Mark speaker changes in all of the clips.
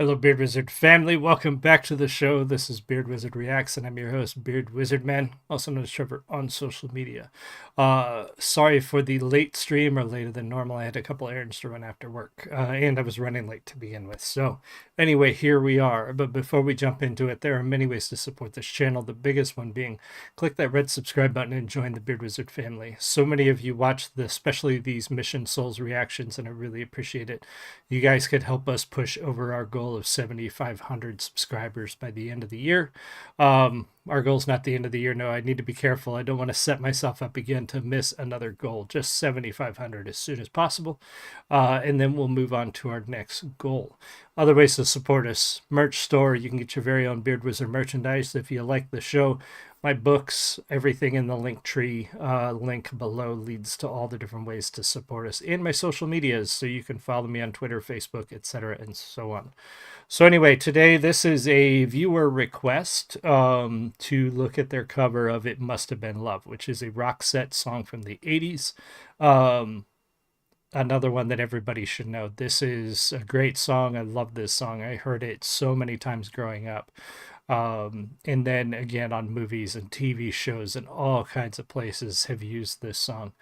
Speaker 1: Hello, Beard Wizard family. Welcome back to the show. This is Beard Wizard Reacts, and I'm your host, Beard Wizard Man, also known as Trevor on social media. Sorry for the late stream, or later than normal. I had a couple errands to run after work, and I was running late to begin with. So anyway, here we are. But before we jump into it, there are many ways to support this channel. The biggest one being click that red subscribe button and join the Beard Wizard family. So many of you watch especially these Mission Souls reactions, and I really appreciate it. You guys could help us push over our goal of 7,500 subscribers by the end of the year. Our goal is not the end of the year. No, I need to be careful. I don't want to set myself up again to miss another goal. Just 7,500 as soon as possible. And then we'll move on to our next goal. Other ways to support us: merch store. You can get your very own Beard Wizard merchandise. If you like the show, my books, everything in the link tree link below leads to all the different ways to support us, and my social medias, so you can follow me on Twitter, Facebook, etc., and so on. So anyway, today this is a viewer request to look at their cover of It Must Have Been Love, which is a Roxette song from the 80s. Another one that everybody should know. This is a great song. I love this song. I heard it so many times growing up. And then again on movies and TV shows and all kinds of places have used this song.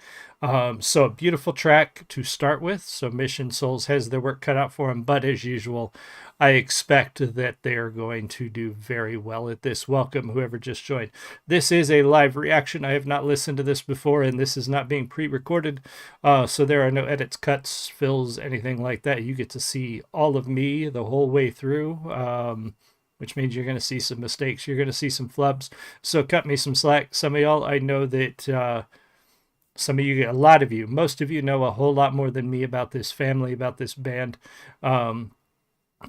Speaker 1: So a beautiful track to start with. So Mission Souls has their work cut out for them, but as usual, I expect that they are going to do very well at this. Welcome, whoever just joined. This is a live reaction. I have not listened to this before, and this is not being pre-recorded. So there are no edits, cuts, fills, anything like that. You get to see all of me the whole way through. Which means you're going to see some mistakes. You're going to see some flubs. So cut me some slack. Some of y'all, I know that some of you, a lot of you, most of you know a whole lot more than me about this family, about this band.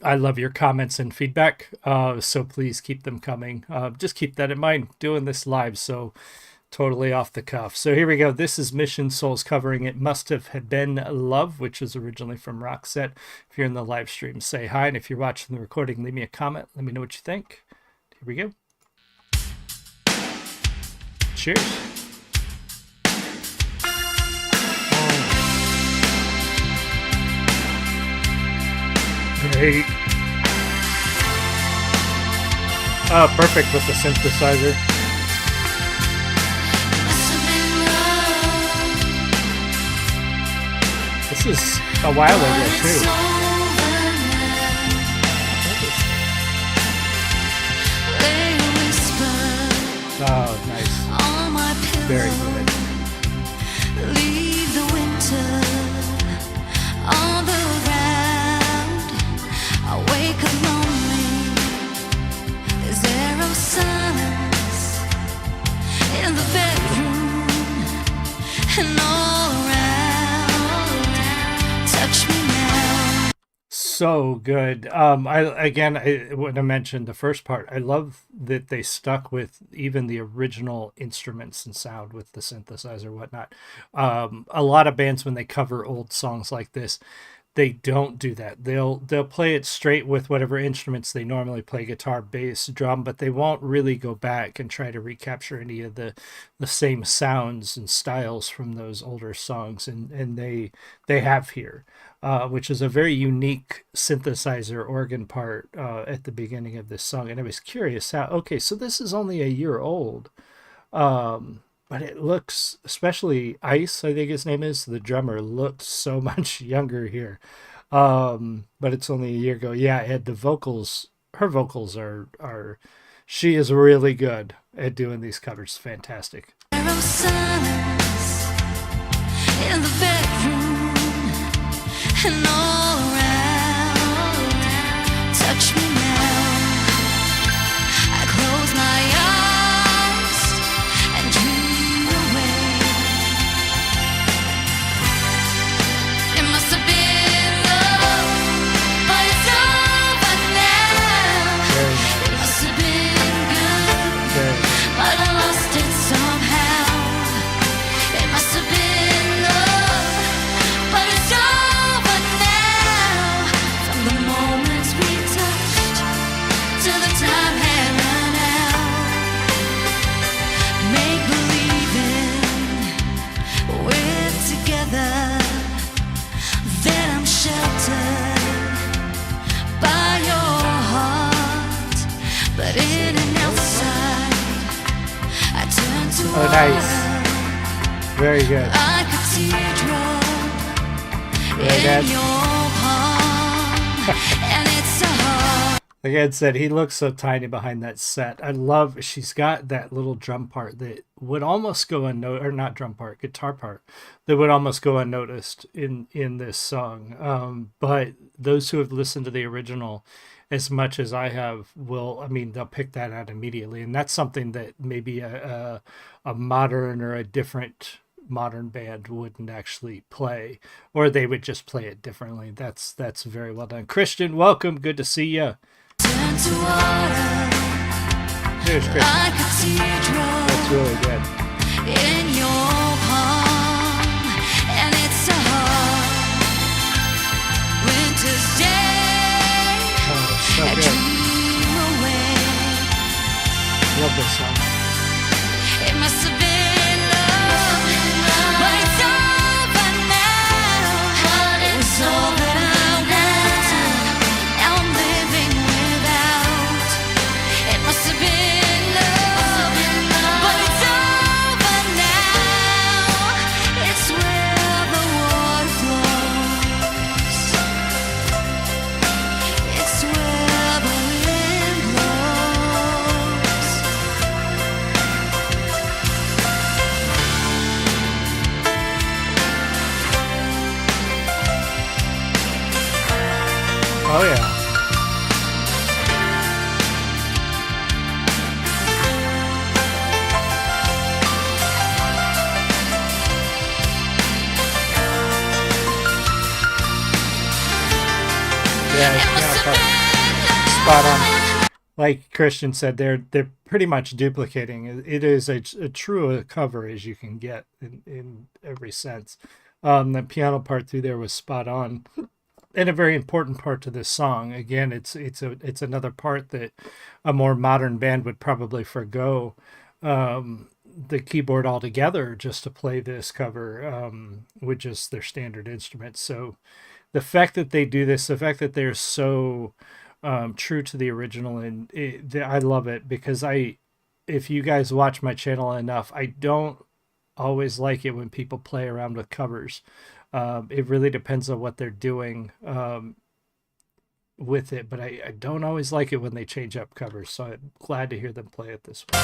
Speaker 1: I love your comments and feedback. So please keep them coming. Just keep that in mind. Doing this live, so totally off the cuff. So here we go. This is Mission Souls covering It Must Have Been Love, which is originally from Roxette. If you're in the live stream, say hi. And if you're watching the recording, leave me a comment. Let me know what you think. Here we go. Cheers. Great. Oh, perfect with the synthesizer. This is a while ago, too. Oh, nice. Very good. Leave the winter all around. I wake up lonely. There's zero silence in the bedroom and all around. So good. When I mentioned the first part, I love that they stuck with even the original instruments and sound with the synthesizer, whatnot. A lot of bands, when they cover old songs like this, they don't do that. They'll play it straight with whatever instruments they normally play, guitar, bass, drum, but they won't really go back and try to recapture any of the same sounds and styles from those older songs, and they have here. Which is a very unique synthesizer organ part at the beginning of this song. And I was curious how, okay, so this is only a year old, but it looks, especially Ice, I think his name is, the drummer, looks so much younger here. But it's only a year ago. Yeah, and the vocals, her vocals are she is really good at doing these covers. Fantastic. Silence in the bedroom. And all around, touch me now. I close my eyes and dream away. It must have been love, but it's over now. It must have been good, but I lost it somehow. It must have been love, but it's over now. Oh, nice. Very good. Like Ed said, he looks so tiny behind that set. I love, she's got that little drum part that would almost go unnoticed, or not drum part, guitar part, that would almost go unnoticed in this song. But those who have listened to the original as much as I have will, I mean, they'll pick that out immediately. And that's something that maybe a modern or a different modern band wouldn't actually play, or they would just play it differently. That's very well done. Christian, welcome. Good to see you. Here's Christian. That's really good. In your palm, and it's a hard winter's day. Oh, so good. Love this song. It must have been love, but it's over now. It was all that I wanted. Now I'm living without. It must have been love, but it's over now. It's where the water flows. It's where the wind blows. Oh yeah. Yeah, spot on. Like Christian said, they're pretty much duplicating. It is a true cover as you can get in every sense. The piano part through there was spot on, and a very important part to this song. Again, it's another part that a more modern band would probably forgo the keyboard altogether just to play this cover with just their standard instruments. So the fact that they do this, the fact that they're so true to the original, and I love it, because if you guys watch my channel enough, I don't always like it when people play around with covers. It really depends on what they're doing with it, but I don't always like it when they change up covers, so I'm glad to hear them play it this way.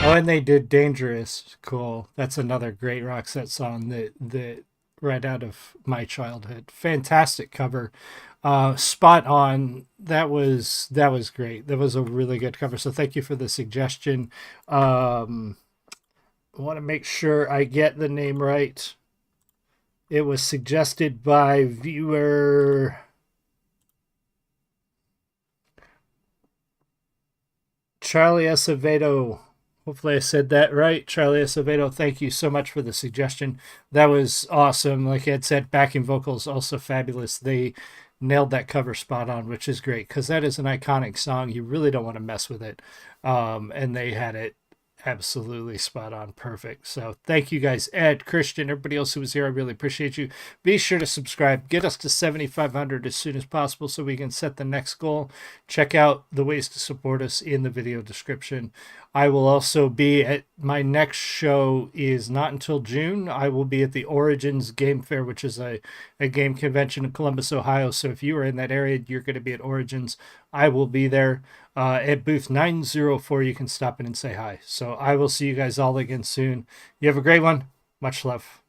Speaker 1: Oh, and they did Dangerous. Cool. That's another great Roxette song that right out of my childhood. Fantastic cover. Spot on. That was great. That was a really good cover. So thank you for the suggestion. I want to make sure I get the name right. It was suggested by viewer Charlie Acevedo. Hopefully I said that right. Charlie Acevedo, thank you so much for the suggestion. That was awesome. Like Ed said, backing vocals also fabulous. They nailed that cover spot on, which is great because that is an iconic song. You really don't want to mess with it. And they had it absolutely spot on, perfect. So thank you guys, Ed, Christian, everybody else who was here. I really appreciate you. Be sure to subscribe. Get us to 7,500 as soon as possible so we can set the next goal. Check out the ways to support us in the video description. I will also be at my next show is not until June. I will be at the Origins Game Fair, which is a game convention in Columbus, Ohio. So if you are in that area, you're going to be at Origins. I will be there at booth 904. You can stop in and say hi. So I will see you guys all again soon. You have a great one. Much love.